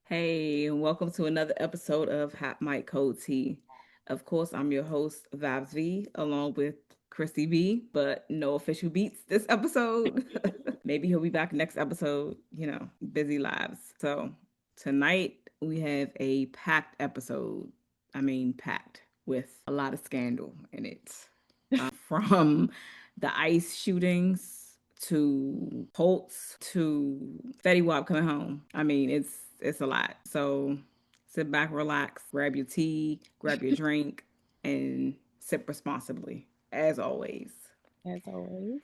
Hey, and welcome to another episode of Hot Mic Cold Tea. Of course, I'm your host, Vibzy V, along with Chrissy V, but no official beats this episode. Maybe he'll be back next episode, busy lives. So tonight we have a packed episode. I mean, packed with a lot of scandal in it. From the ICE shootings to Colts to Fetty Wap coming home. I mean, it's a lot. So sit back, relax, grab your tea, grab your drink, and sip responsibly, as always. As always.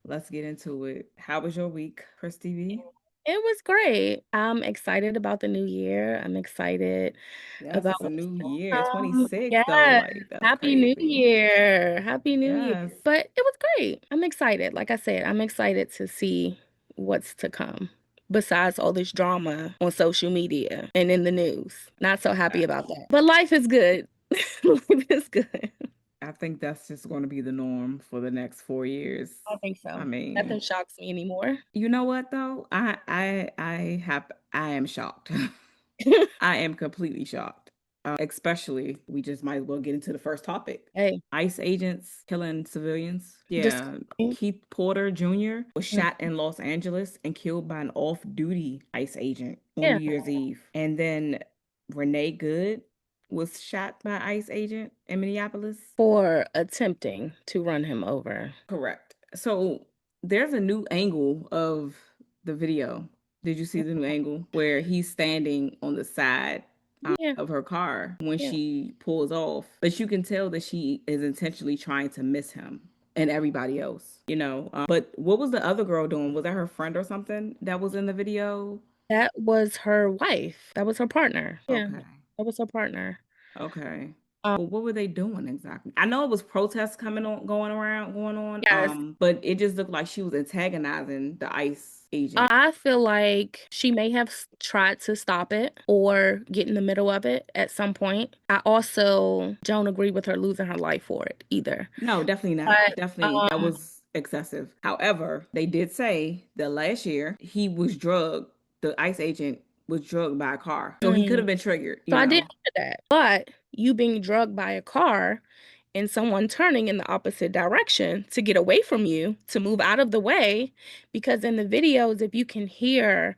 Let's get into it. How was your week, Chris TV? It was great. I'm excited about the new year. I'm excited Yes, about it's a what's new to year, come. 26 though. Yes. Like that's Happy New crazy. Year. Happy New Year. Yes. But it was great. I'm excited. Like I said, I'm excited to see what's to come. Besides all this drama on social media and in the news. Not so happy about that. But life is good. Life is good. I think that's just going to be the norm for the next 4 years. I think I so. mean, Nothing shocks me anymore. you know what though? I am shocked. I am completely shocked. Especially, we just might as well get into the first topic. Hey, ICE agents killing civilians. Yeah, disgusting. Keith Porter Jr. was shot in Los Angeles and killed by an off-duty ICE agent on New Yeah. Year's Eve. And then Renee Good was shot by ICE agent in Minneapolis. For attempting to run him over. Correct. So there's a new angle of the video. Did you see the new angle where he's standing on the side Yeah, of her car when yeah. she pulls off? But you can tell that she is intentionally trying to miss him and everybody else. But what was the other girl doing? Was that her friend or something that was in the video? That was her wife. That was her partner. Yeah, Okay. that was her partner. Okay. Um, Well, what were they doing exactly? I know it was protests going on. yes. But it just looked like she was antagonizing the ICE agent. I feel like she may have tried to stop it or get in the middle of it at some point. I also don't agree with her losing her life for it either. No, definitely not. But Definitely, that was excessive. However, they did say that last year he was drugged. The ICE agent was drugged by a car, so he could mm, have been triggered. so I did hear that. But you being drugged by a car and someone turning in the opposite direction to get away from you, to move out of the way, because in the videos, if you can hear,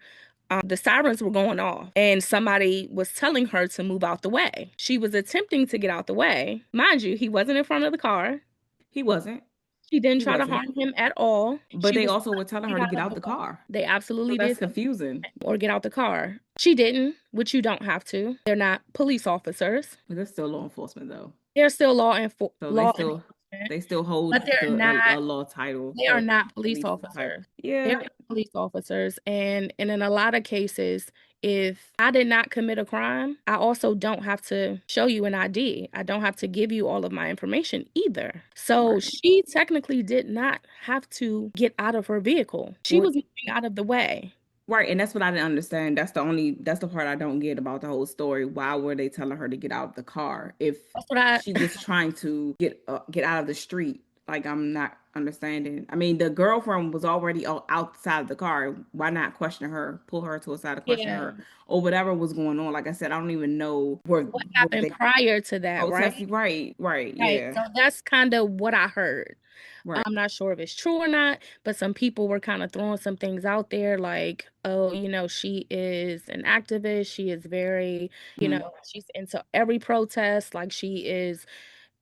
the sirens were going off and somebody was telling her to move out the way. She was attempting to get out the way. Mind you, he wasn't in front of the car. He wasn't. She didn't He try to wasn't. harm him at all. But She they was also trying were telling to her get to out get of out the the way. car. They So absolutely that's did confusing. or get out the car. She didn't, which you don't have to. They're not police officers. But that's still law enforcement, though. They're still So law enforcement, they still hold but they're a not law title they are or not police police type. officers. They're Yeah. not police officers. And in a lot of cases, if I did not commit a crime, I also don't have to show you an ID. I don't have to give you all of my information either. So Right. she technically did not have to get out of her vehicle. She Well, was moving out of the way. right, and that's what I didn't understand. That's the part I don't get about the whole story. Why were they telling her to get out of the car if That's what I she was trying to get out of the street? Like I'm not understanding. I mean, the girlfriend was already outside of the car. Why not question her, pull her to a side to question yeah. her, or whatever was going on? Like I said, I don't even know where What was happened they prior to that, right? protesting. Right, right, Right. yeah, So that's kind of what I heard. right. I'm not sure if it's true or not, but some people were kind of throwing some things out there like, oh, she is an activist. She is very, Mhm. she's into every protest. Like she is,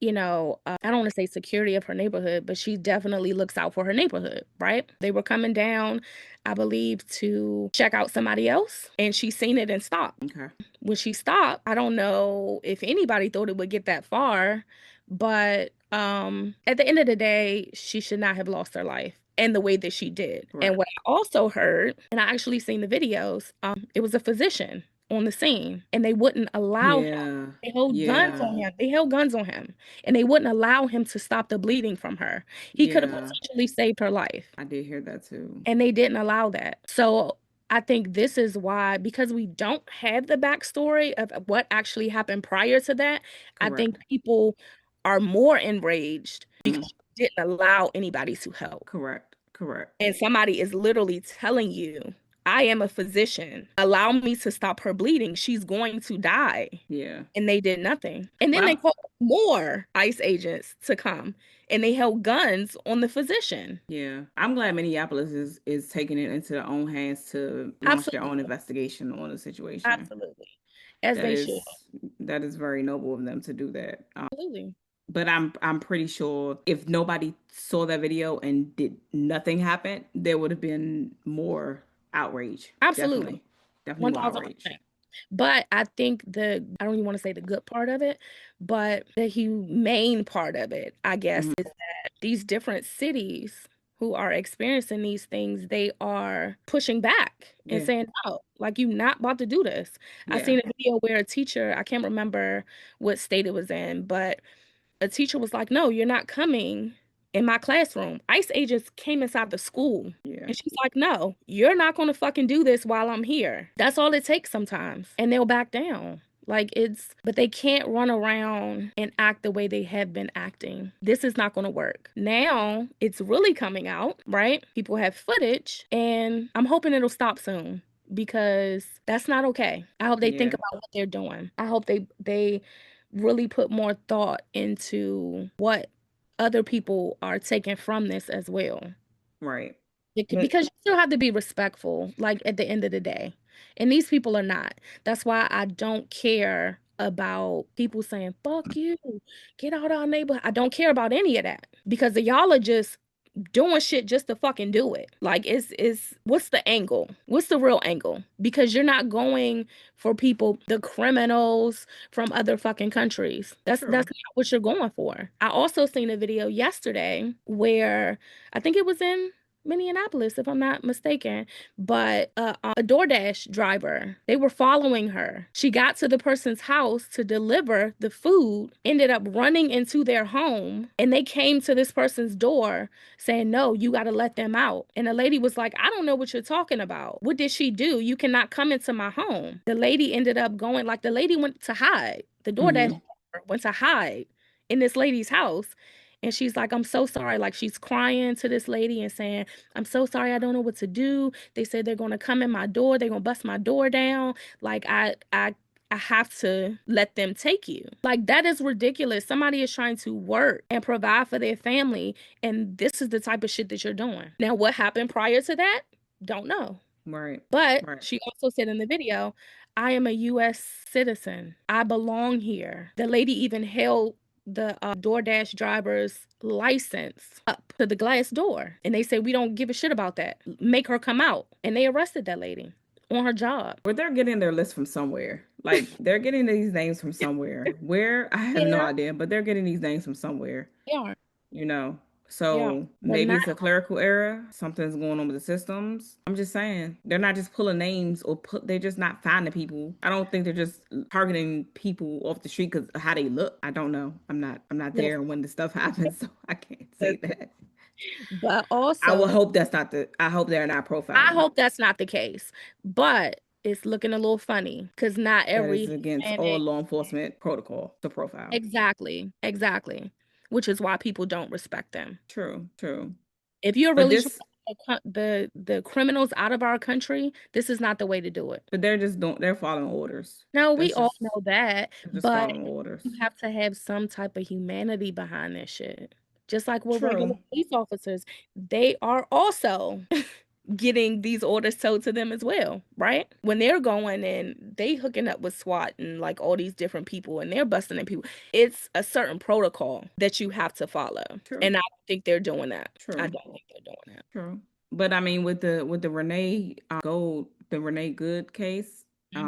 I don't want to say security of her neighborhood, but she definitely looks out for her neighborhood, right? They were coming down, I believe, to check out somebody else, and she seen it and stopped. Okay, When she stopped, I don't know if anybody thought it would get that far, but at the end of the day, she should not have lost her life in the way that she did. And correct. what I also heard, and I actually seen the videos, it was a physician on the scene, and they wouldn't allow him. Yeah, They held guns yeah, on him. They held guns on him, and they wouldn't allow him to stop the bleeding from her. He could have yeah. potentially saved her life, I did hear that too. and they didn't allow that. So I think this is why, because we don't have the backstory of what actually happened prior to that, I think Correct. people are more enraged Mhm. because you didn't allow anybody to help. Correct. Correct. And somebody is literally telling you I am a physician. Allow me to stop her bleeding. She's going to die. Yeah. And they did nothing. And then they Well, called more ICE agents to come and they held guns on the physician. yeah. I'm glad Minneapolis is taking it into their own hands to launch their own Absolutely. investigation on the situation. Absolutely. As That they should. is that is very noble of them to do that. Absolutely. But I'm pretty sure if nobody saw that video and did nothing happen, there would have been more outrage. Absolutely. Definitely. Definitely more outrage. 1000%. But I think I don't even want to say the good part of it, but the humane part of it, I guess, Hmm. is that these different cities who are experiencing these things, they are pushing back and Yeah. saying, no, like you're not about to do this. I Yeah. seen a video where a teacher, I can't remember what state it was in, but a teacher was like, no, you're not coming in my classroom. ICE agents came inside the school. Yeah. And she's like, no, you're not going to fucking do this while I'm here. That's all it takes sometimes. And they'll back down. But they can't run around and act the way they have been acting. This is not going to work. Now it's really coming out, right? People have footage, and I'm hoping it'll stop soon because that's not okay. I hope they think Yeah. about what they're doing. I hope they really put more thought into what other people are taking from this as well. Right. But Because you still have to be respectful, like at the end of the day. And these people are not. That's why I don't care about people saying, fuck you, get out of our neighborhood. I don't care about any of that because y'all are just doing shit just to fucking do it. Like it's what's the angle? What's the real angle? Because you're not going for people, the criminals from other fucking countries. That's true. not what you're going for. I also seen a video yesterday where I think it was in Minneapolis, if I'm not mistaken, but a DoorDash driver, they were following her. She got to the person's house to deliver the food, ended up running into their home, and they came to this person's door saying, no, you got to let them out. And the lady was like, I don't know what you're talking about. What did she do? You cannot come into my home. The lady ended up going, like, the lady went to hide. The DoorDash Hmm. driver went to hide in this lady's house. And she's like, I'm so sorry. Like, she's crying to this lady and saying, I'm so sorry. I don't know what to do. They said they're going to come in my door. They're going to bust my door down. Like, I have to let them take you. Like, that is ridiculous. Somebody is trying to work and provide for their family, and this is the type of shit that you're doing. Now, what happened prior to that? Don't know. Right. But Right. she also said in the video, I am a US citizen. I belong here. The lady even held the DoorDash driver's license up to the glass door. And they say, we don't give a shit about that. Make her come out. And they arrested that lady on her job. But they're getting their list from somewhere. Like they're getting these names from somewhere. Where I have no Yeah, idea, but they're getting these names from somewhere. they are. you know. Yeah. So But maybe not it's a clerical error. Something's going on with the systems. I'm just saying they're not just pulling names they're just not finding people. I don't think they're just targeting people off the street because of how they look. I don't know. I'm not listen, there when the stuff happens, so I can't say that. but I will also, hope I hope they're not I profiling. hope that's not the case. But it's looking a little funny because not That is every against all Hispanic. law enforcement protocol to profile. Exactly. Exactly. Which is why people don't respect them. True, true. If you're But really trying this to cut the criminals out of our country, this is not the way to do it. but they're just don't they're following orders. No, we That's all just know that, they're just but following orders. you have to have some type of humanity behind this shit. Just like with regular True. police officers, they are also getting these orders told to them as well, right? When they're going and they hooking up with SWAT and like all these different people and they're busting in people, it's a certain protocol that you have to follow. True. And I don't think they're doing that. I True. don't think they're doing that. True. But I mean, with the the Renee Good case,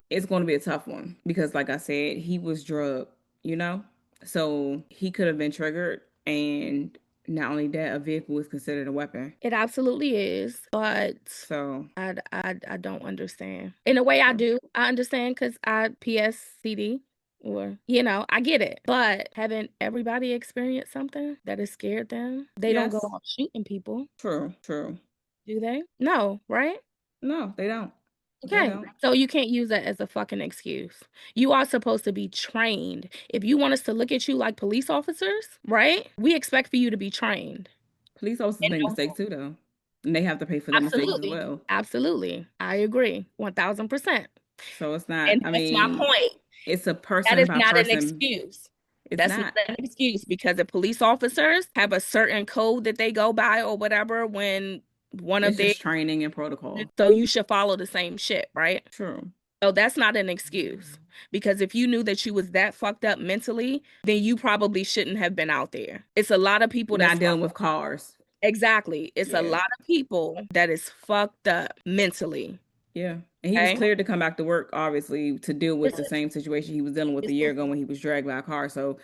it's going to be a tough one because, like I said, he was drugged. You know, so he could have been triggered, and not only that, a vehicle is considered a weapon. It absolutely is, but So I don't understand. In a way, I true. do. I understand because I PSCD, or I get it. But haven't everybody experienced something that has scared them? They don't go Yes. out shooting people, True. True. do they? No, right? No, they don't. They Okay, don't. so you can't use that as a fucking excuse. You are supposed to be trained. If you want us to look at you like police officers, right? We expect for you to be trained. Police officers And make know mistakes too, though. And they have to pay for their mistakes as Absolutely. well. Absolutely. I agree. 1000%. So it's not, And I that's my mean, point. it's a That person is by not an person. excuse. It's That's not not. an excuse because if police officers have a certain code that they go by or whatever when one of It's their, just training and protocol. so you should follow the same shit, right? True. So that's not an excuse because if you knew that you was that fucked up mentally, then you probably shouldn't have been out there. It's a lot of people that's Not fucked dealing with up. cars. Exactly. It's a Yeah. lot of people that is fucked up mentally. Yeah. And he was Okay. cleared to come back to work, obviously, to deal with It's, the same situation he was dealing with a it's, year ago when he was dragged by a car. So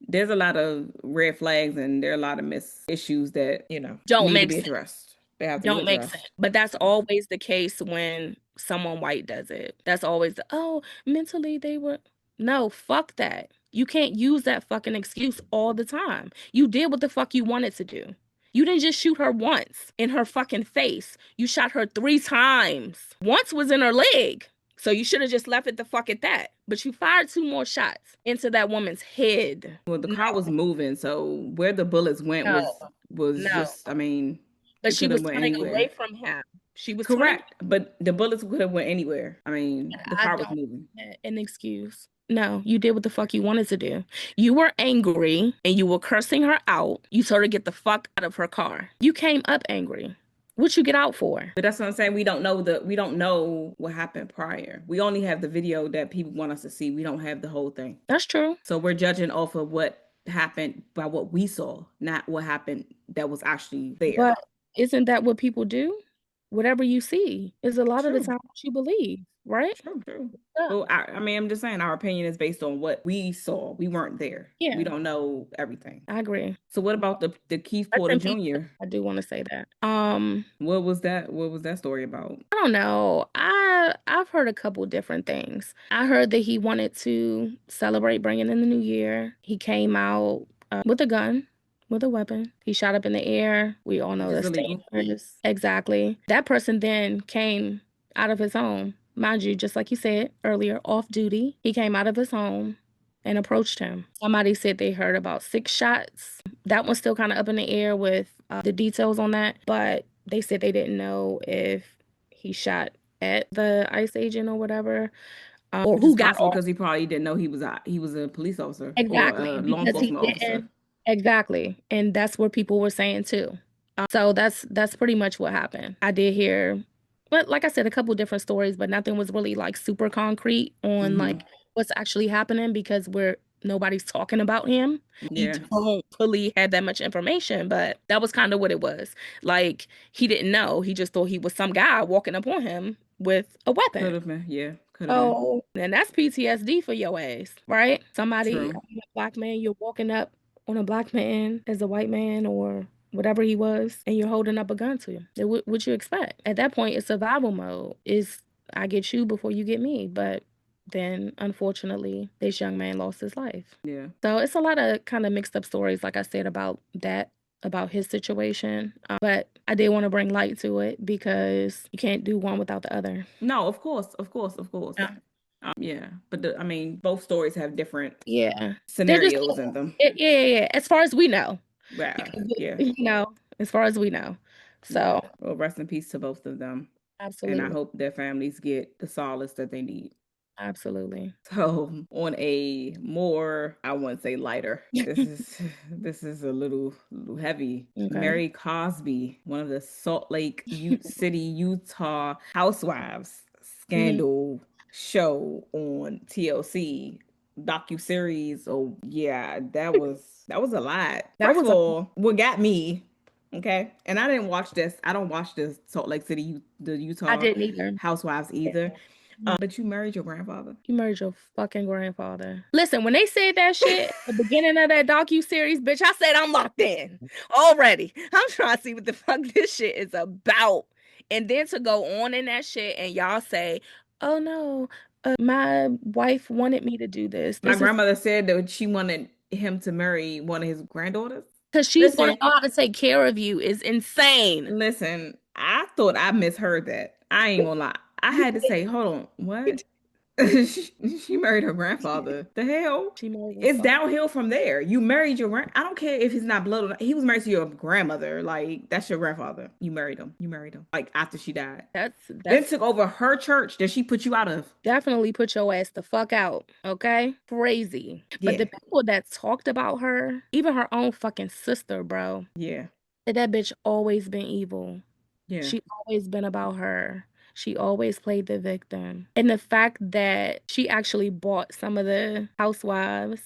there's a lot of red flags and there are a lot of miss issues that, don't need to make be sense. addressed. They have to be Don't make sense. addressed. But that's always the case when someone white does it. That's always the, oh, mentally they were. No, fuck that. You can't use that fucking excuse all the time. You did what the fuck you wanted to do. You didn't just shoot her once in her fucking face. You shot her 3 times. Once was in her leg. So you should have just left it the fuck at that. But you fired 2 more shots into that woman's head. Well, the No, car was moving, so where the bullets went no, was no. just, I mean, But it she could have was went turning away anywhere. from him. She was turning away. Correct, but the bullets could have went anywhere. I mean, the I car was don't moving. an excuse. No, you did what the fuck you wanted to do. You were angry and you were cursing her out. You told her to get the fuck out of her car. You came up angry. What you get out for? But that's what I'm saying. We don't know what happened prior. We only have the video that people want us to see. We don't have the whole thing. That's true. So we're judging off of what happened by what we saw, not what happened that was actually there. But isn't that what people do? Whatever you see is a lot of the True. time what you believe, right? True, true. Yeah. Well, I mean, I'm just saying our opinion is based on what we saw. We weren't there. We Yeah, don't know everything. I agree. So what about the Keith Rest Porter in peace. Jr.? I do want to say that. What was that? What was that story about? I don't know. I've heard a couple different things. I heard that he wanted to celebrate bringing in the new year. He came out with a gun, with a weapon. He shot up in the air. We all know Which is that's illegal. dangerous. Exactly. That person then came out of his home, mind you, just like you said earlier, off duty. He came out of his home and approached him. Somebody said they heard about 6 shots. That one's still kind of up in the air with the details on that, but they said they didn't know if he shot at the ICE agent or whatever, or Which is who got possible off. because he probably didn't know he was a police officer or Exactly, a law because he enforcement officer. didn't. Exactly, and that's what people were saying too. So that's pretty much what happened. I did hear, but like I said, a couple different stories, but nothing was really like super concrete on Hmm. like what's actually happening because nobody's talking about him. We Yeah, don't really have that much information, but that was kind of what it was. Like he didn't know. He just thought he was some guy walking up on him with a could weapon. have been. Yeah, could have been. Oh, and that's PTSD for your ass, right? Somebody, True. a black man, you're walking up on a black man as a white man or whatever he was, and you're holding up a gun to him. What you expect? At that point, it's survival mode. Is I get you before you get me. But then, unfortunately, this young man lost his life. Yeah. So it's a lot of kind of mixed up stories, like I said, about that, about his situation. But I did want to bring light to it because you can't do one without the other. No, of course, of course, of course. Yeah. Yeah, but I mean, both stories have different Yeah. They're just scenarios in them. yeah, yeah, yeah, as far as we know. Yeah, Because, yeah, as far as we know. yeah. So, Well, rest in peace to both of them, and I absolutely. hope their families get the solace that they need. Absolutely. So, on a more, I wouldn't say lighter. This is this is a little heavy. Okay. Mary Cosby, one of the Salt Lake City, Utah housewives Mhm. scandal show on TLC docu-series. Oh yeah, that was a lot. That First of was a all, what got me, okay, and I didn't watch this. I don't watch the Salt Lake City, the I Utah didn't either. housewives either. Mhm. But you married your grandfather. You murdered your fucking grandfather. Listen, when they said that shit at the beginning of that docu-series, bitch, I said I'm locked in already. I'm trying to see what the fuck this shit is about. And then to go on in that shit and y'all say, oh no, my wife wanted me to do this. My This is grandmother said that she wanted him to marry one of his granddaughters. because she's gonna Listen, know how to take care of you is insane. listen, I thought I misheard that. I ain't gonna lie. I You had to say, hold on, what? did. She married her grandfather. The hell? She married his It's father. downhill from there. You married your grand. I don't care if he's not blood or not. He was married to your grandmother. Like, that's your grandfather. You married him. You married him. Like, after she died. Then That's took over her church that she put you out of. definitely put your ass the fuck out, okay? Crazy. But Yeah. the people that talked about her, even her own fucking sister, bro, Yeah. that bitch always been evil. Yeah. She always been about her. She always played the victim. And the fact that she actually bought some of the housewives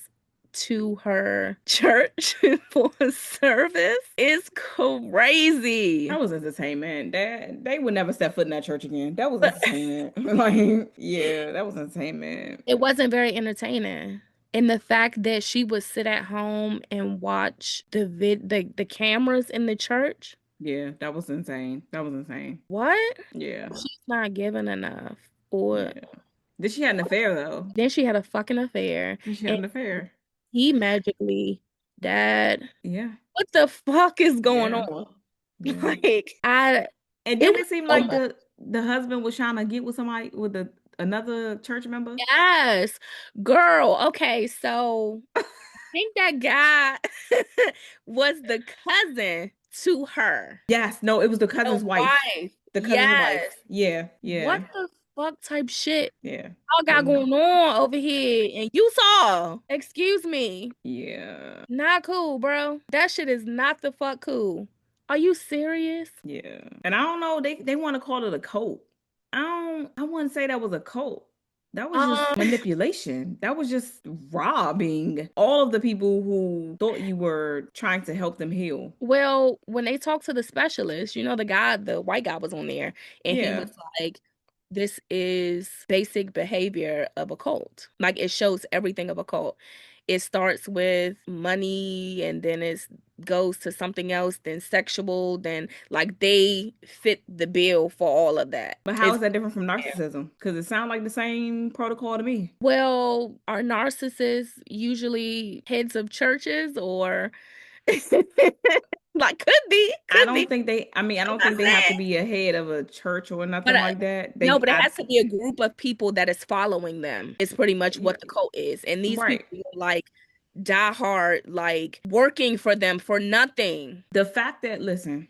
to her church for a service is crazy. That was entertainment. That they would never step foot in that church again. That was But entertainment. Like, yeah, that was entertainment. it wasn't very entertaining. And the fact that she would sit at home and watch the cameras in the church. Yeah, that was insane. That was insane. What? Yeah. She's not giving enough. Or Yeah. Did she had an affair though? then she had a fucking affair. Did she had And an affair? he magically died. Yeah. What the fuck is going Yeah. on? Yeah. Like, And it didn't was it seem so like much. the husband was trying to get with somebody with another church member? Yes, girl. Okay, so I think that guy was the cousin to her, Yes, no, it was the the cousin's wife. wife. The cousin's wife. Yes. Yeah, What yeah, the fuck type shit yeah. y'all got And going on over here? And you saw, excuse me, yeah, not cool, bro. That shit is not the fuck cool. Are you serious? yeah. And I don't know, they want to call it a cult. I wouldn't say that was a cult. That was just Um, manipulation. That was just robbing all of the people who thought you were trying to help them heal. well, when they talked to the specialist, the guy, the white guy was on there, and he Yeah. was like, this is basic behavior of a cult. Like it shows everything of a cult. It starts with money and then it goes to something else, then sexual, then like they fit the bill for all of that. But how It's is that different from narcissism? Because it sounds like the same protocol to me. well, are narcissists usually heads of churches or like I could don't be. think I I'm don't not think they have to saying. be a head of a church or But nothing like that. no, but it has to be a group of people that is following them. It's pretty much Yeah, what the cult is. And these right. people are like die hard, like working for them for nothing. The fact that, listen,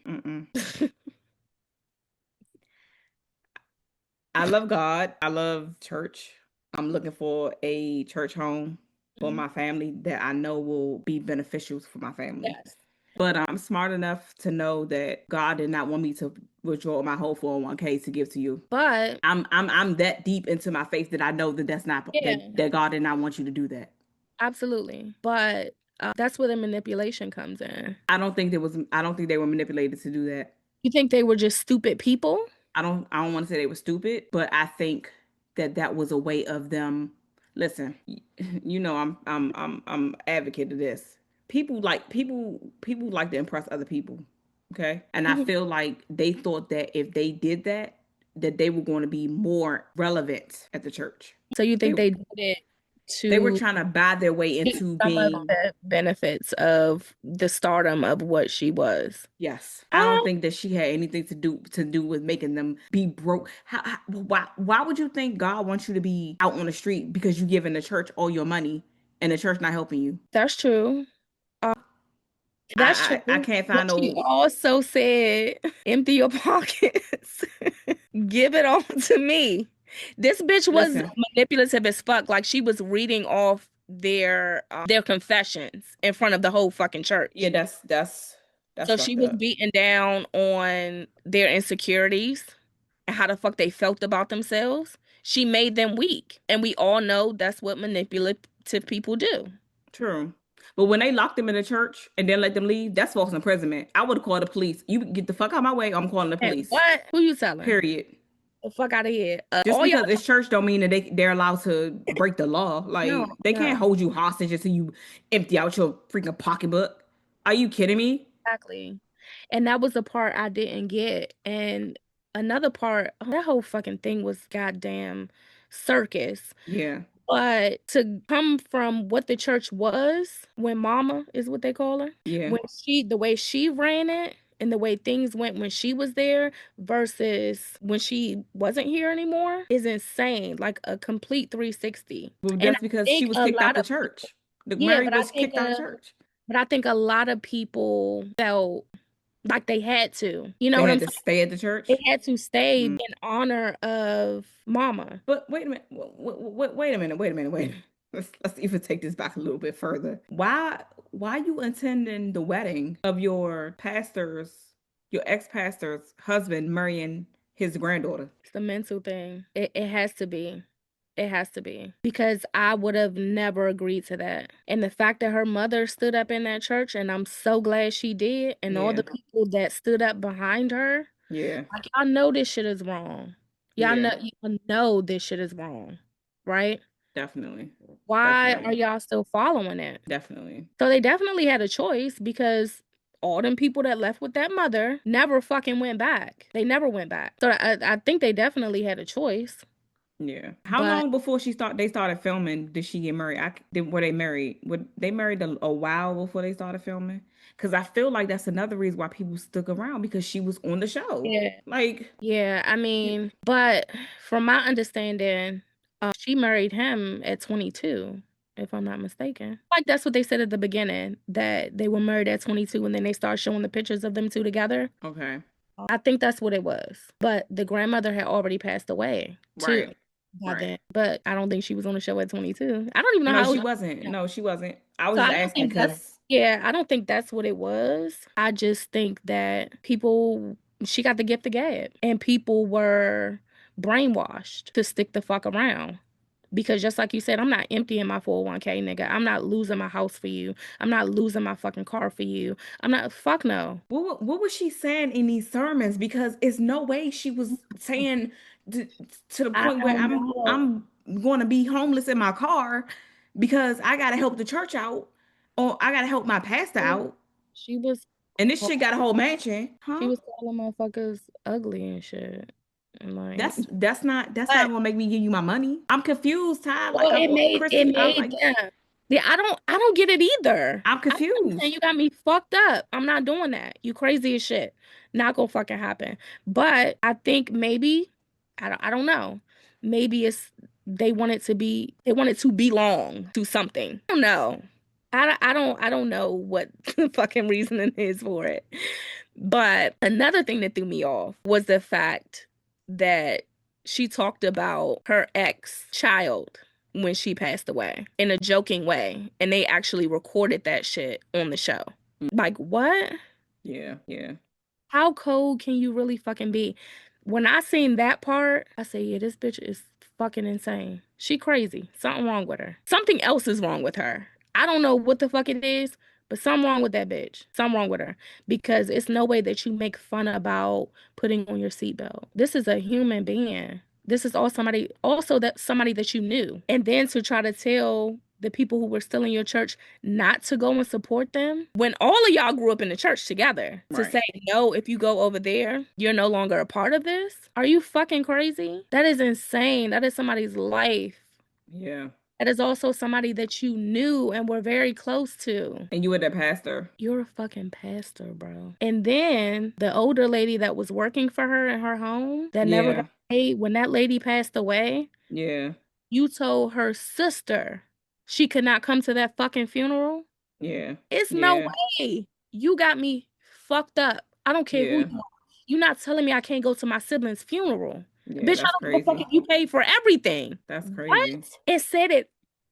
I love God. I love church. I'm looking for a church home for Mhm. my family that I know will be beneficial for my family. Yes. But I'm smart enough to know that God did not want me to withdraw my whole 401k to give to you. But I'm that deep into my faith that I know that that's not yeah, that God did not want you to do that. absolutely. But that's where the manipulation comes in. I don't think they were manipulated to do that. You think they were just stupid people? I don't want to say they were stupid, but I think that that was a way of them. Listen, you know I'm advocate of this. People like to impress other people, okay? And I Mhm. feel like they thought that if they did that, that they were going to be more relevant at the church. So you They think they did it they were to trying to buy their way get into some of being. the benefits of the stardom of what she was? Yes, I don't Oh, think that she had anything to do with making them be broke. Why would you think God wants you to be out on the street because you giving the church all your money and the church not helping you? that's true. That's I true. can't But find she no. also said, empty your pockets. Give it all to me. This bitch was Listen, manipulative as fuck. Like she was reading off their confessions in front of the whole fucking yeah, church. that's So she fucked was up. beating down on their insecurities and how the fuck they felt about themselves. She made them weak. And we all know that's what manipulative people do. True, but when they locked them in the church and then let them leave, that's false imprisonment. I would have called the police. You get the fuck out of my way. I'm calling the And police. what? Who you telling? Period. The fuck out of here. Just All y'all because it's church don't mean that they're allowed to break the law. no, Like they can't no. hold you hostage until you empty out your freaking pocketbook. Are you kidding me? Exactly. And that was the part I didn't get. And another part, that whole fucking thing was goddamn circus. Yeah, But to come from what the church was when mama is what they call her, yeah, when the way she ran it and the way things went when she was there versus when she wasn't here anymore is insane. Like a complete 360. Well, And that's I because she think was a kicked out lot the of church. The yeah, Mary was kicked out of church. but I think a lot of people felt like they had to. You know They what I'm had to saying? stay at the They church. had to stay in honor of Mama. But wait a minute. Wait a minute. Wait a minute. Wait. Let's even take this back a little bit further. Why you attending the wedding of your ex-pastor's husband marrying his granddaughter? It's the mental thing. It has to be. It has to be. Because I would have never agreed to that. And the fact that her mother stood up in that church, and I'm so glad she did, and all Yeah. the people that stood up behind her, Yeah. like y'all know this shit is wrong. Yeah. Y'all know this shit is wrong, right? Definitely. Why are Definitely. y'all still following it? Definitely. So they definitely had a choice because all them people that left with that mother never fucking went back. They never went back. So I think they definitely had a choice. Yeah. How But long before they started filming did she get married? Were they married? Were they married a while before they started filming? Because I feel like that's another reason why people stuck around because she was on the show. yeah, Like, yeah, I yeah, mean, but from my understanding, she married him at 22, if I'm not mistaken. Like that's what they said at the beginning, that they were married at 22 and then they start showing the pictures of them two together. okay. I think that's what it was. But the grandmother had already passed away too Right. by Right. then. But I don't think she was on the show at 22. I don't even know No, how she old. wasn't. No, she wasn't. I was So just I don't asking think that's because yeah, I don't think that's what it was. I just think that people she got the gift of gab and people were brainwashed to stick the fuck around. Because just like you said, I'm not emptying my 401k, nigga. I'm not losing my house for you. I'm not losing my fucking car for you. I'm not fuck no. what was she saying in these sermons? Because it's no way she was saying to, to the I point where don't I'm know. I'm going to be homeless in my car because I got to help the church out or I got to help my pastor out. She was And this shit got a whole mansion, she huh? was calling motherfuckers ugly and shit. And like That's not but gonna make me give you my money. I'm confused, Ty. Like well, I'm it Chrissy. I'm made like them. Yeah, I don't get it either. I'm I'm saying you confused. got me fucked up. I'm not doing that. You crazy as shit. Not gonna fucking happen. But I think maybe I don't know. Maybe it's they want it to belong to something. I don't know. I don't know what the fucking reasoning is for it. But another thing that threw me off was the fact that she talked about her ex child when she passed away in a joking way. And they actually recorded that shit on the show. Like, what? Yeah, yeah. How cold can you really fucking be? When I seen that part, I say, yeah, this bitch is fucking insane. She crazy. Something wrong with her. Something else is wrong with her. I don't know what the fuck it is, but something wrong with that bitch. Something wrong with her. Because it's no way that you make fun about putting on your seatbelt. This is a human being. This is also that somebody that you knew. And then to try to tell the people who were still in your church not to go and support them when all of y'all grew up in the church together to Right. say no, if you go over there you're no longer a part of this. Are you fucking crazy? That is insane. That is somebody's life. Yeah. That is also somebody that you knew and were very close to. And you were the pastor. You're a fucking pastor, bro. And then the older lady that was working for her in her home that never got Yeah. paid when that lady passed away, Yeah. you told her sister she could not come to that fucking funeral. Yeah. It's no Yeah. way. You got me fucked up. I don't care who Yeah. you are. You're not telling me I can't go to my sibling's funeral. Yeah. Bitch, I That's don't give a fuck if crazy. you paid for everything. That's What? crazy. It said it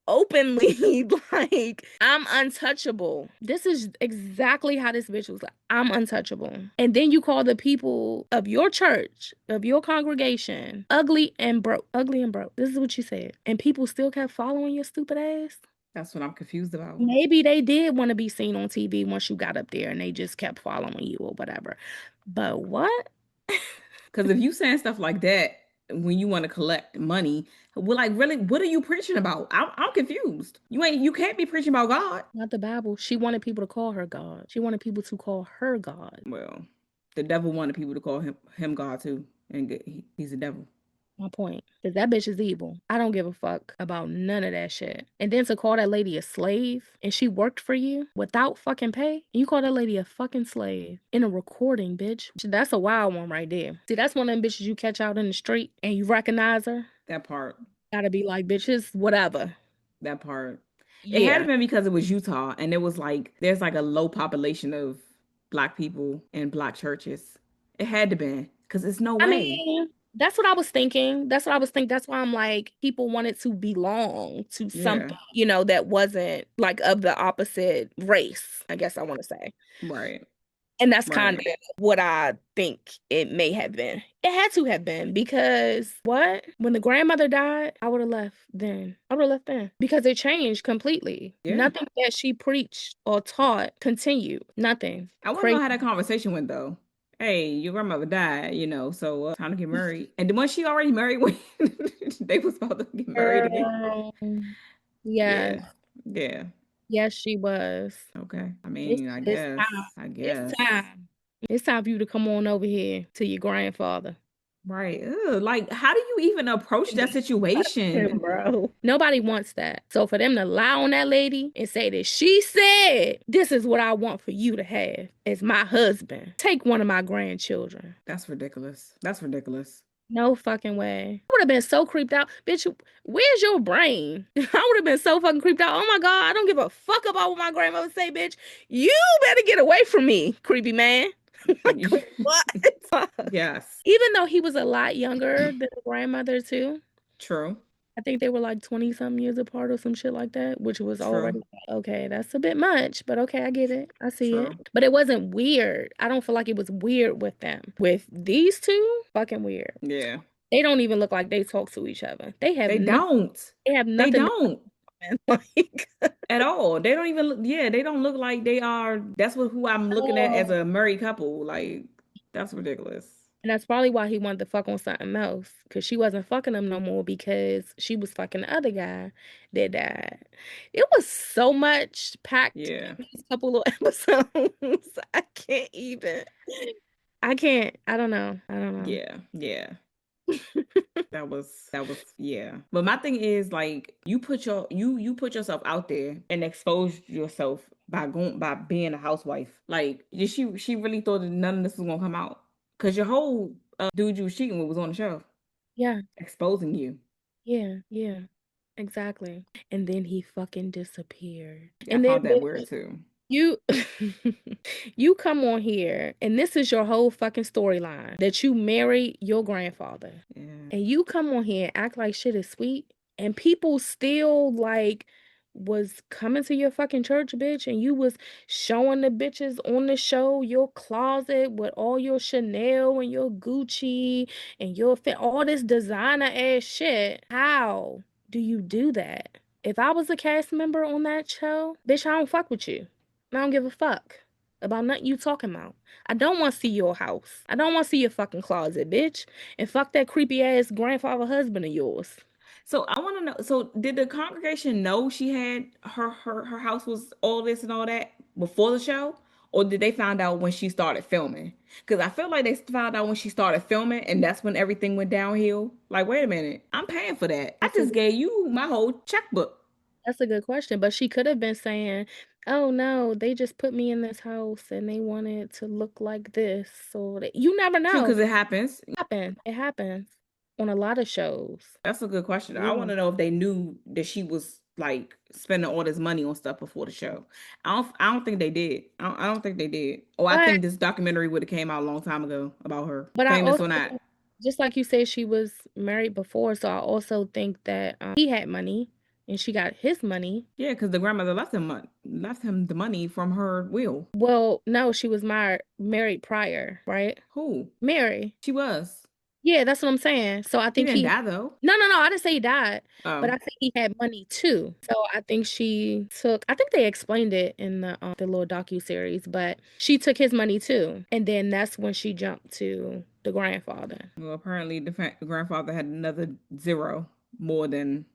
openly. Like, I'm untouchable. This is exactly how this bitch was like. I'm untouchable. And then you call the people of your church, of your congregation, ugly and broke. Ugly and broke. This is what you said. And people still kept following your stupid ass. That's what I'm confused about. Maybe they did want to be seen on TV once you got up there and they just kept following you or whatever. But what? Because if you saying stuff like that when you want to collect money, well, like really, what are you preaching about? I'm confused. You can't be preaching about God. Not the Bible. She wanted people to call her God. She wanted people to call her God. Well, the devil wanted people to call him God too, and he's a devil. My point. Because that bitch is evil. I don't give a fuck about none of that shit. And then to call that lady a slave and she worked for you without fucking pay, and you call that lady a fucking slave in a recording, bitch. That's a wild one right there. See, that's one of them bitches you catch out in the street and you recognize her. That part. Gotta be like, bitches, whatever. That part. It had to Yeah. been because it was Utah and it was like there's like a low population of black people in black churches. It had to been because it's no I way. mean, that's what I was thinking. That's what I was thinking. That's why I'm like, people wanted to belong to Yeah. something, that wasn't like of the opposite race, I guess I want to say. Right. And that's kind Right. of what I think it may have been. It had to have been because what? When the grandmother died, I would have left then. I would have left then because it changed completely. Yeah. Nothing that she preached or taught continued. Nothing. I want to know Crazy. how that conversation went though. Hey, your grandmother died, so time to get married. And then was she already married when they was about to get married again? Girl. Yes. Yeah. Yeah. Yes, she was. Okay. I It's mean, I it's guess. time. I It's guess. time. It's time for you to come on over here to your grandfather. Right. Ugh, like, how do you even approach that situation? Bro. Nobody wants that. So for them to lie on that lady and say that she said, this is what I want for you to have as my husband. Take one of my grandchildren. That's ridiculous. That's ridiculous. No fucking way. I would have been so creeped out. Bitch, where's your brain? I would have been so fucking creeped out. Oh my God, I don't give a fuck about what my grandmother say, bitch. You better get away from me, creepy man. Like, what? Yes. Even though he was a lot younger than the grandmother, too. True. I think they were like 20 some years apart or some shit like that, which was True. already okay. That's a bit much, but okay, I get it. I see it. True. But it wasn't weird. I don't feel like it was weird with them. With these two, fucking weird. Yeah. They don't even look like they talk to each other. They have They nothing. don't. They have They nothing in don't common. Like, at all. They don't even look, yeah, they don't look like they are. That's what who I'm looking at as oh. a married couple. Like, that's ridiculous. And that's probably why he wanted to fuck on something else. Cause she wasn't fucking him no more because she was fucking the other guy that died. It was so much packed Yeah. in these couple of episodes. I can't even. I can't. I don't know. I don't know. Yeah. Yeah. That was yeah. But my thing is like you put yourself out there and expose yourself by being a housewife. Like she really thought that none of this was gonna come out. Cause your whole dude you was cheating with was on the show. Yeah. Exposing you. Yeah. Yeah. Exactly. And then he fucking disappeared. I And then found that weird too. you you come on here and this is your whole fucking storyline that you married your grandfather. Yeah. And you come on here and act like shit is sweet and people still like was coming to your fucking church, bitch, and you was showing the bitches on the show your closet with all your Chanel and your Gucci and your all this designer ass shit. How do you do that? If I was a cast member on that show, bitch, I don't fuck with you. I don't give a fuck about nothing you talking about. I don't want to see your house. I don't want to see your fucking closet, bitch. And fuck that creepy ass grandfather husband of yours. So I want to know. So did the congregation know she had her house was all this and all that before the show, or did they find out when she started filming? Because I feel like they found out when she started filming, and that's when everything went downhill. Like, wait a minute, I'm paying for that. I That's a just gave you my whole checkbook. that's a good question, but she could have been saying, "Oh no, they just put me in this house and they wanted to look like this." So you never True, know. because it happens. It happens on a lot of shows. That's a good question. I Yeah. want to know if they knew that she was like spending all this money on stuff before the show. I don't think they did. I don't think they did. Or I But think this documentary would have came out a long time ago about her, but I famous also or not. just like you said, she was married before, so I also think that he had money and she got his money. Yeah, because the grandmother left him the money from her will. Well, no, she was married prior, right? Who? Mary. She was. Yeah, that's what I'm saying. So I She think didn't he die though. no, no, no, I didn't say he died, but Oh, I think he had money too. So I think she took I think they explained it in the little docu-series, but she took his money too. And then that's when she jumped to the grandfather. well, apparently the grandfather had another zero more than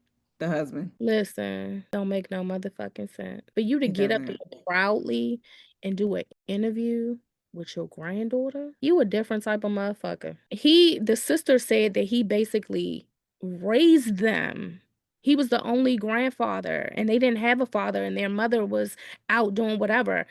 the husband. Listen, don't make no motherfucking sense. For you to It get up there doesn't. proudly and do an interview with your granddaughter? You a different type of motherfucker. The sister said that he basically raised them. He was the only grandfather, and they didn't have a father, and their mother was out doing whatever.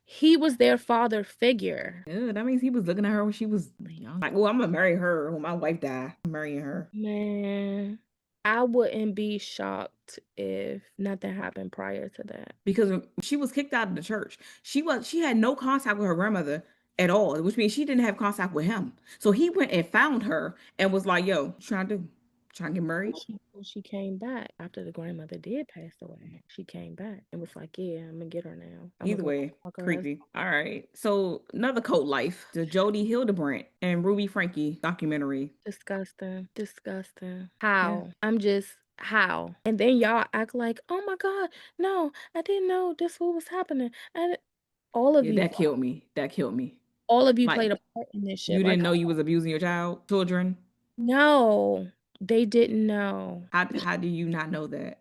He was their father figure. Yeah, that means he was looking at her when she was young. Like, oh, I'm gonna marry her when my wife die. I'm marrying her. Man, I wouldn't be shocked if nothing happened prior to that. Because when she was kicked out of the church, she had no contact with her grandmother at all, which means she didn't have contact with him. So he went and found her and was like, "Yo, what you trying to do? Trying to get married?" She came back after the grandmother did pass away. She came back and was like, "Yeah, I'm gonna get her now. I'm Either gonna go way, fuck her husband." creepy. All right. So another cult life, the Jody Hildebrandt and Ruby Frankie documentary. Disgusting. Disgusting. Yeah. How? And then y'all act like, "Oh my God, no, I didn't know this what was happening." And all of Yeah, you, that killed me. That killed me. all of you Like, played a part in this shit. you Like, didn't know you was abusing your children. no, they didn't know. How do you not know that?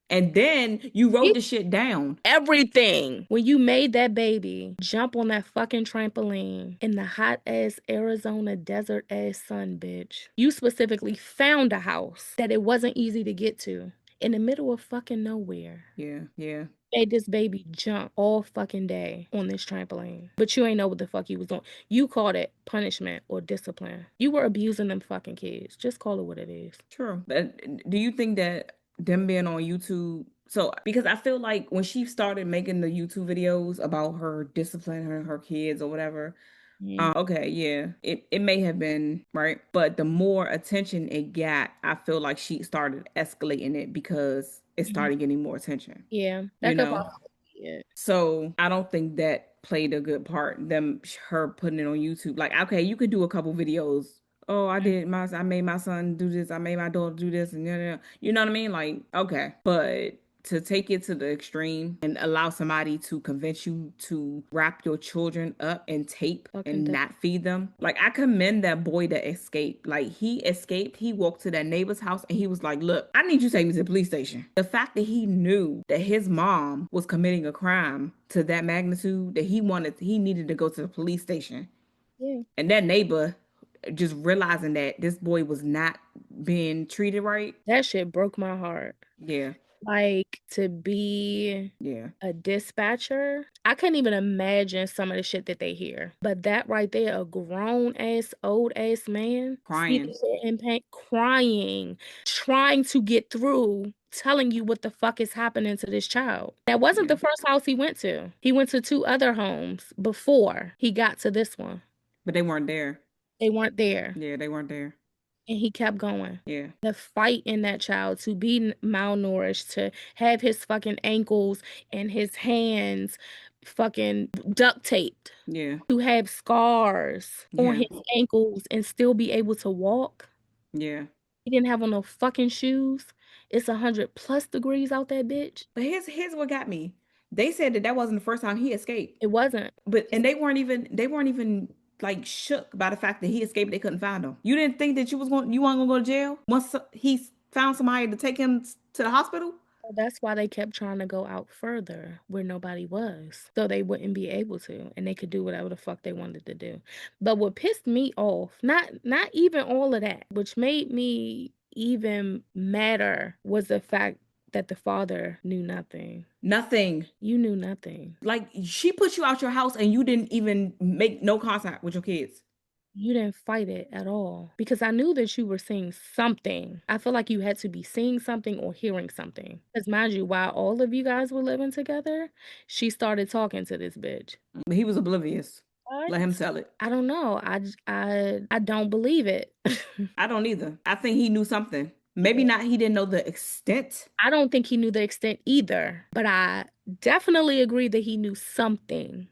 And then you wrote the shit down. Everything. When you made that baby jump on that fucking trampoline in the hot ass Arizona desert ass sun, bitch. You specifically found a house that it wasn't easy to get to in the middle of fucking nowhere. Yeah, yeah. Made this baby jump all fucking day on this trampoline. But you ain't know what the fuck you was doing. You called it punishment or discipline. You were abusing them fucking kids. Just call it what it is. True. But do you think that them being on YouTube? So, because I feel like when she started making the YouTube videos about her discipline, her kids or whatever, okay, yeah, it may have been right, but the more attention it got, I feel like she started escalating it because it Mhm. started getting more attention. Yeah, You that could know, possibly be it. so I don't think that played a good part. Her putting it on YouTube. Like, okay, you could do a couple videos. Oh, I made my son do this. I made my daughter do this, and you know what I mean? Like, okay, but to take it to the extreme and allow somebody to convince you to wrap your children up in tape Fucking and not feed them. Like, I commend that boy that escaped. Like, he escaped. He walked to that neighbor's house and he was like, "Look, I need you to take me to the police station." The fact that he knew that his mom was committing a crime to that magnitude, that he needed to go to the police station. Yeah. And that neighbor just realizing that this boy was not being treated right. That shit broke my heart. Yeah. Like, to be Yeah. a dispatcher, I couldn't even imagine some of the shit that they hear. But that right there, a grown ass, old ass man Crying. sitting there in pain, crying, trying to get through, telling you what the fuck is happening to this child. That wasn't Yeah. the first house he went to. He went to 2 other homes before he got to this one. But they weren't there. They weren't there. Yeah, they weren't there. And he kept going. Yeah. The fight in that child to be malnourished, to have his fucking ankles and his hands fucking duct taped, Yeah. to have scars on Yeah. his ankles and still be able to walk. Yeah. He didn't have on no fucking shoes. It's 100+ degrees out that bitch. But here's what got me. They said that wasn't the first time he escaped. It wasn't. But and they weren't even like shook by the fact that he escaped. They couldn't find him. You didn't think that you weren't gonna go to jail once he found somebody to take him to the hospital. That's why they kept trying to go out further where nobody was, so they wouldn't be able to, and they could do whatever the fuck they wanted to do. But what pissed me off, not even all of that, which made me even madder, was the fact that the father knew nothing. Nothing. You knew nothing. Like, she put you out your house and you didn't even make no contact with your kids. You didn't fight it at all because I knew that you were seeing something. I feel like you had to be seeing something or hearing something. Because mind you, while all of you guys were living together, she started talking to this bitch. But he was oblivious. What? Let him tell it. I don't know. I don't believe it. I don't either. I think he knew something. Maybe not. He didn't know the extent. I don't think he knew the extent either, but I definitely agree that he knew something.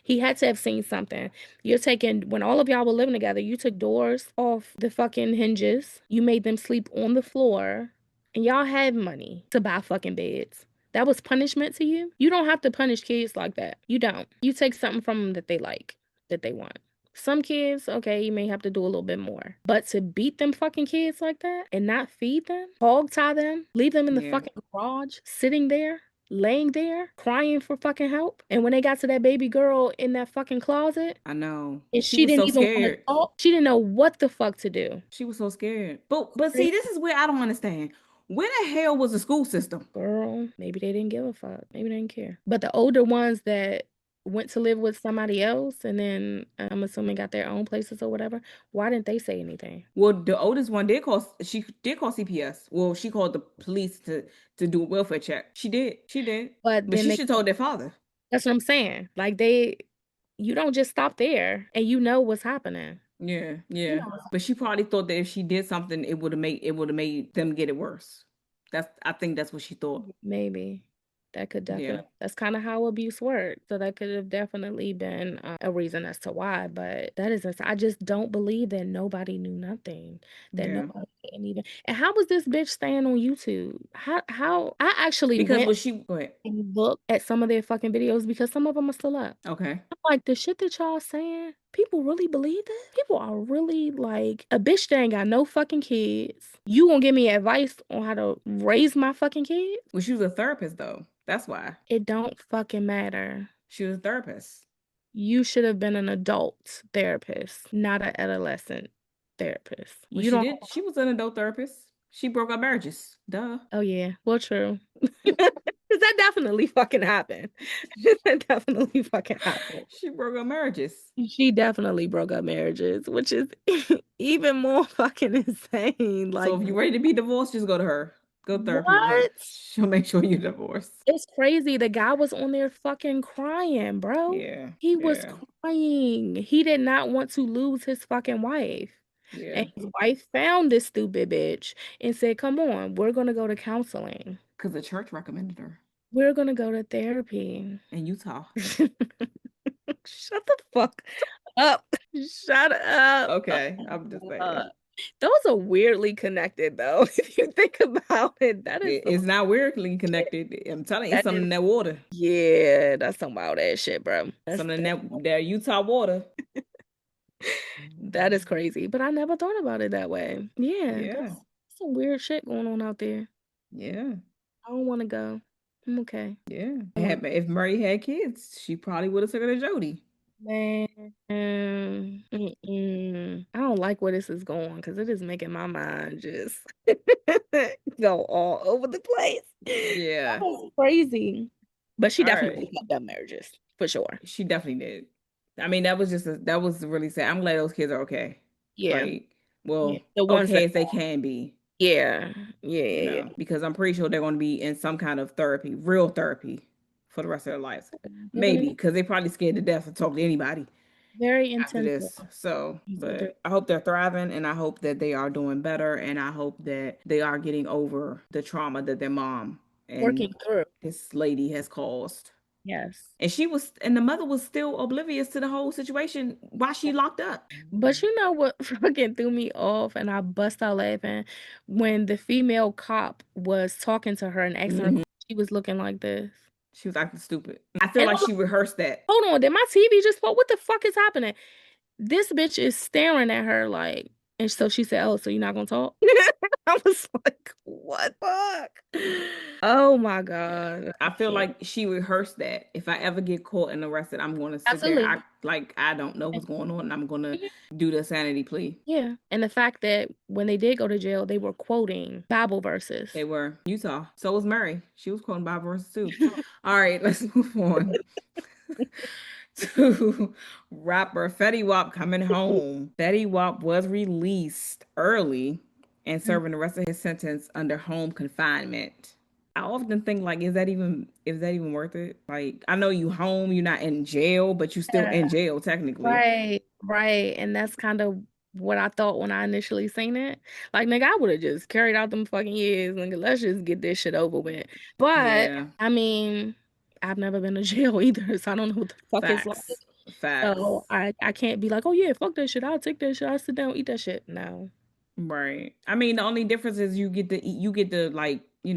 He had to have seen something. When all of y'all were living together, you took doors off the fucking hinges. You made them sleep on the floor, and y'all had money to buy fucking beds. That was punishment to you? You don't have to punish kids like that. You don't. You take something from them that they like, that they want. Some kids, okay, you may have to do a little bit more. But to beat them fucking kids like that and not feed them, hog tie them, leave them in the Yeah. fucking garage, sitting there, laying there crying for fucking help. And when they got to that baby girl in that fucking closet, I know. and She she was didn't so even want to scared. talk, she didn't know what the fuck to do. She was so scared. But see, this is where I don't understand. Where the hell was the school system? Girl, maybe they didn't give a fuck. Maybe they didn't care. But the older ones that went to live with somebody else and then I'm assuming got their own places or whatever, why didn't they say anything? Well, the oldest one did call. She did call CPS. Well, she called the police to do a welfare check. She did. She did. But But then she they, should have told their father. that's what I'm saying. Like you don't just stop there and you know what's happening. Yeah, You yeah. know what's But she probably thought that if she did something, it would have made them get it worse. I think that's what she thought. maybe. That could Yeah, definitely, that's kind of how abuse works. So that could have definitely been a reason as to why. But that is, I just don't believe that nobody knew nothing, that yeah. nobody didn't even. And how was this bitch staying on YouTube? I actually Because went what she go ahead. and looked at some of their fucking videos because some of them are still up. Okay. I'm like, the shit that y'all saying, people really believe this? People are really like, a bitch that ain't got no fucking kids. You gonna give me advice on how to raise my fucking kids? Well, she was a therapist though. That's why It don't fucking matter. she was a therapist. You should have been an adult therapist, not an adolescent therapist. Well, You she don't. did. She was an adult therapist. She broke up marriages. Duh. Oh yeah, well true. Because that definitely fucking happened. That definitely fucking happened. She broke up marriages. She definitely broke up marriages, which is even more fucking insane. So Like, if you're ready to be divorced, just go to her. Go to therapy with her. what? She'll make sure you're divorced. It's crazy. The guy was on there fucking crying, bro. Yeah, He was yeah, crying. He did not want to lose his fucking wife. yeah. And his wife found this stupid bitch and said, come on, we're going to go to counseling. Because the church recommended her We're going to go to therapy. in Utah. Shut the fuck up. Shut up. Okay, I'm just saying. Those are weirdly connected, though. If you think about it, that is It's not weirdly connected. I'm telling you, it's that something is in that water. yeah, that's some wild ass shit, bro. Something in that Utah water. That is crazy. But I never thought about it that way. Yeah, Yeah, that's some weird shit going on out there. yeah, I don't want to go. I'm okay. yeah. I don't If Murray had kids, she probably would have took her to Jody. Man, I don't like where this is going because it is making my mind just go all over the place. That Yeah. was crazy. But she All right. definitely fucked up marriages, for sure. She definitely did. I mean, that was really sad. I'm glad those kids are okay. Yeah. Like, Yeah. well, The ones okay that, as they can be, yeah. Yeah. Yeah. because I'm pretty sure they're going to be in some kind of therapy, real therapy, for the rest of their lives. Yeah. They're gonna Maybe be because they probably scared to death to talk to anybody very after intensive. this. So, So they're but I hope they're thriving, and I hope that they are doing better, and I hope that they are getting over the trauma that their mom and working through. this lady has caused. Yes. And the mother was still oblivious to the whole situation while she locked up. But you know what fucking threw me off and I bust out laughing when the female cop was talking to her and asking her, Hmm. she was looking like this. She was acting stupid. I feel And like I'm like, she rehearsed that. hold on, did my TV just fall? What the fuck is happening? This bitch is staring at her like, and so she said, oh, so you're not gonna talk? I was like, what the fuck? Oh my Yeah. God. I I feel can't. like she rehearsed that. If I ever get caught and arrested, I'm going to sit there, Absolutely. act like I don't know what's going on, and I'm going to do the sanity plea. Yeah. And the fact that when they did go to jail, they were quoting Bible verses. They were Utah. So was Mary. She was quoting Bible verses too. All right, let's move on to rapper Fetty Wap coming home. Fetty Wap was released early and serving the rest of his sentence under home confinement. I often think like, is that even worth it? Like, I know you home, you're not in jail, but you still Yeah. in jail technically. Right, right. And that's kind of what I thought when I initially seen it. Like, nigga, I would have just carried out them fucking years. Nigga, let's just get this shit over with. But Yeah, I mean, I've never been to jail either, so I don't know what the fuck it's like. facts, facts. So I can't be like, oh yeah, fuck that shit. I'll take that shit. I'll sit down, eat that shit. No. Right. I mean, the only difference is you get to like, you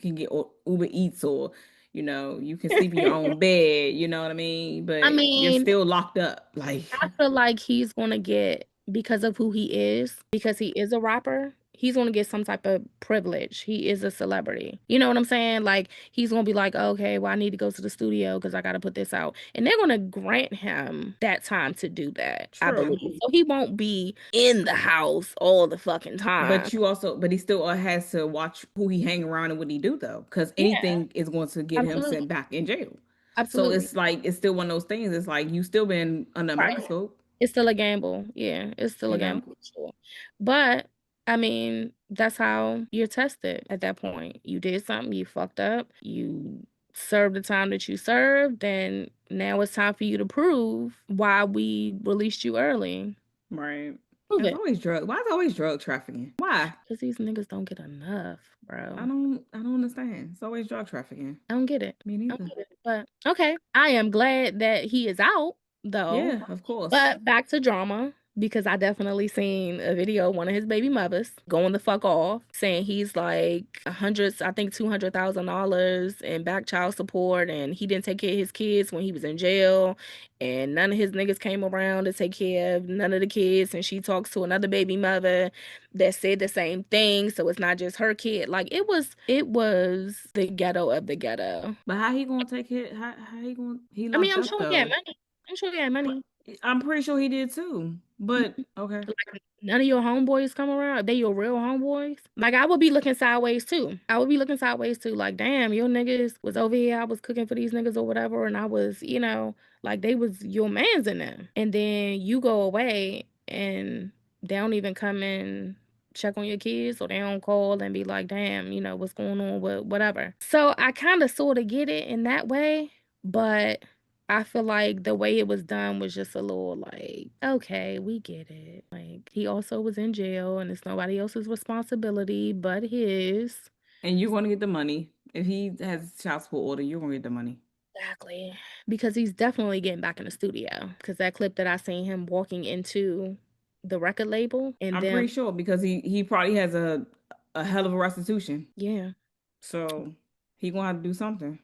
can get Uber Eats or, you can sleep in your own bed, you know what I mean? I But you're mean, still locked up. Like, I feel like he's gonna get because of who he is, because he is a rapper. he's gonna get some type of privilege. He is a celebrity. You know what I'm saying? Like, he's gonna be like, okay, well, I need to go to the studio because I gotta put this out. And they're gonna grant him that time to do that, I True. believe. So he won't be in the house all the fucking time. But he still has to watch who he hang around and what he do though, because Yeah, anything is going to get him absolutely. sent back in jail. So Absolutely. it's like it's still one of those things. It's like you still been under a Right. microscope, It's still a gamble. Yeah, it's still you a know. gamble, sure. But I mean, that's how you're tested at that point. You did something, you fucked up, you served the time that you served, and now it's time for you to prove why we released you early. Right. Prove It's it. always drug. Why is it always drug trafficking? Why? Because these niggas don't get enough, I bro. don't. I don't understand. It's always drug trafficking. I don't get it. Me I don't neither. get it. But okay. I am glad that he is out, though. Yeah, of course. But back to drama, because I definitely seen a video of one of his baby mothers going the fuck off, saying he's like I think $200,000 in back child support, and he didn't take care of his kids when he was in jail, and none of his niggas came around to take care of none of the kids. And she talks to another baby mother that said the same thing, so it's not just her kid. Like, it was the ghetto of the ghetto. But how he gonna take it? How he gonna? He I mean, locked I'm up sure he had though. money. I'm sure he had But money. I'm pretty sure he did too. But okay. Like, none of your homeboys come around. If they your real homeboys. Like, I would be looking sideways too. I would be looking sideways too. Like, damn, your niggas was over here. I was cooking for these niggas or whatever, and I was, like, they was your mans in them. And then you go away and they don't even come and check on your kids, or they don't call and be like, damn, what's going on with whatever. So I kind of sort of get it in that way, but I feel like the way it was done was just a little like, okay, we get it. Like, he also was in jail and it's nobody else's responsibility but his. And you're gonna get the money if he has child support order. You're gonna get the money. Exactly. Because he's definitely getting back in the studio. Because that clip that I seen him walking into the record label and I'm then, pretty sure because he probably has a hell of a restitution. yeah, So he gonna have to do something.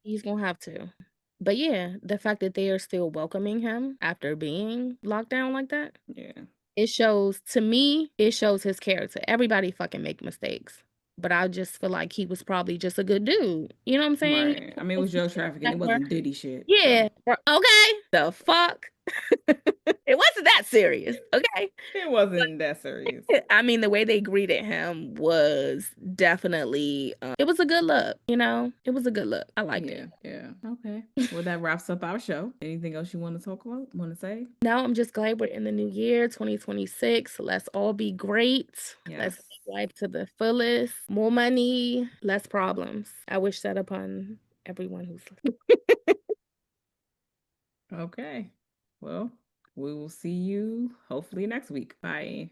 he's gonna have to. But yeah, the fact that they are still welcoming him after being locked down like that, Yeah. it shows, to me, it shows his character. Everybody fucking make mistakes. But I just feel like he was probably just a good dude. You know what I'm saying? Right. I mean, it was drug trafficking. It wasn't Diddy shit. So Yeah. Okay. The fuck? It wasn't that serious. Okay. it wasn't that serious. I mean, the way they greeted him was definitely, it was a good look, It was a good look. I liked it. Yeah. Yeah. Okay. Well, that wraps up our show. Anything else you want to talk about? Want to say? No, I'm just glad we're in the new year, 2026. Let's all be great. Let's Yes. live life to the fullest. More money, less problems. I wish that upon everyone who's Okay. Well, we will see you hopefully next week. Bye.